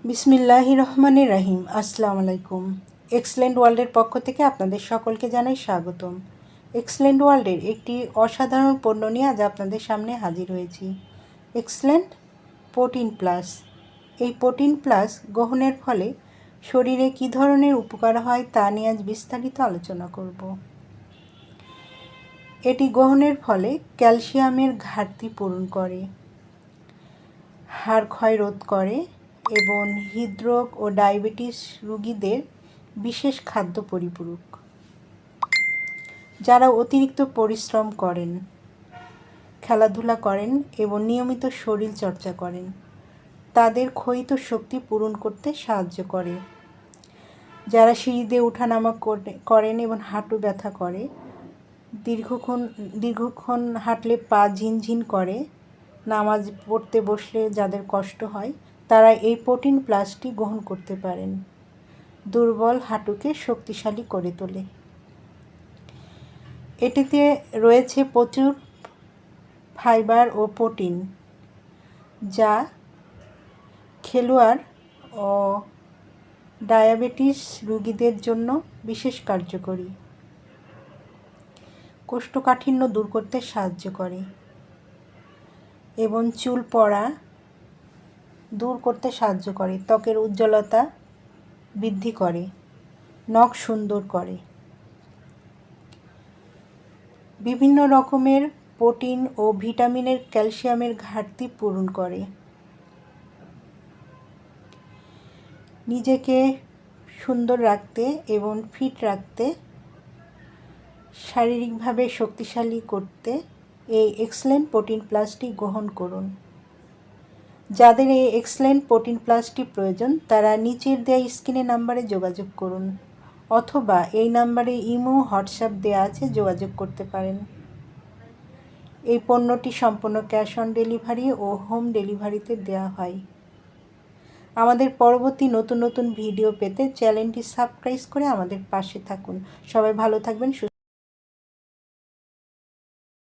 বিসমিল্লাহির রহমানির রহিম। আসসালামু আলাইকুম। এক্সেলেন্ট ওয়ার্ল্ডের পক্ষ থেকে আপনাদের সকলকে জানাই স্বাগতম। এক্সেলেন্ট ওয়ার্ল্ডের একটি অসাধারণ পণ্য নিয়ে আজ আপনাদের সামনে হাজির হয়েছি। Excellent protein plus. এই প্রোটিন প্লাস গ্রহণের ফলে শরীরে কী ধরনের উপকার হয় তা নিয়ে আজ বিস্তারিত আলোচনা করব। এটি গ্রহণের ফলে ক্যালসিয়ামের ঘাটতি পূরণ করে, হাড় ক্ষয় রোধ করে এবং হৃদরোগ ও ডায়াবেটিস রোগীদের বিশেষ খাদ্য পরিপূরক। যারা অতিরিক্ত পরিশ্রম করেন, খেলাধুলা করেন এবং নিয়মিত শরীর চর্চা করেন, তাদের ক্ষয়িত শক্তি পূরণ করতে সাহায্য করে। যারা সিঁড়ি দিয়ে ওঠানামা করেন এবং হাঁটু ব্যথা করে, দীর্ঘক্ষণ হাঁটলে পা ঝিনঝিন করে, নামাজ পড়তে বসলে যাদের কষ্ট হয়, তারা এই প্রোটিন প্লাসটি গ্রহণ করতে পারেন। দুর্বল হাঁটুকে শক্তিশালী করে তোলে। এটিতে রয়েছে প্রচুর ফাইবার ও প্রোটিন, যা খেলোয়াড় ও ডায়াবেটিস রোগীদের জন্য বিশেষ কার্যকরী। কোষ্ঠকাঠিন্য দূর করতে সাহায্য করে এবং চুল পড়া দূর করতে সাহায্য করে, ত্বকের উজ্জ্বলতা বৃদ্ধি করে, নখ সুন্দর করে। বিভিন্ন রকমের প্রোটিন ও ভিটামিনের ক্যালসিয়ামের ঘাটতি পূরণ করে। নিজেকে সুন্দর রাখতে এবং ফিট রাখতে, শারীরিকভাবে শক্তিশালী করতে এই এক্সেলেন্ট প্রোটিন প্লাসটি গ্রহণ করুন। যাদের এই এক্সেলেন্ট প্রোটিন প্লাসটি প্রয়োজন তারা নিচের দেওয়া স্ক্রিনে নাম্বারে যোগাযোগ করুন, অথবা এই নাম্বারে ইমো হোয়াটসঅ্যাপ দেওয়া আছে, যোগাযোগ করতে পারেন। এই পণ্যটি সম্পূর্ণ ক্যাশ অন ডেলিভারি ও হোম ডেলিভারিতে দেওয়া হয়। আমাদের পরবর্তী নতুন নতুন ভিডিও পেতে চ্যানেলটি সাবস্ক্রাইব করে আমাদের পাশে থাকুন। সবাই ভালো থাকবেন।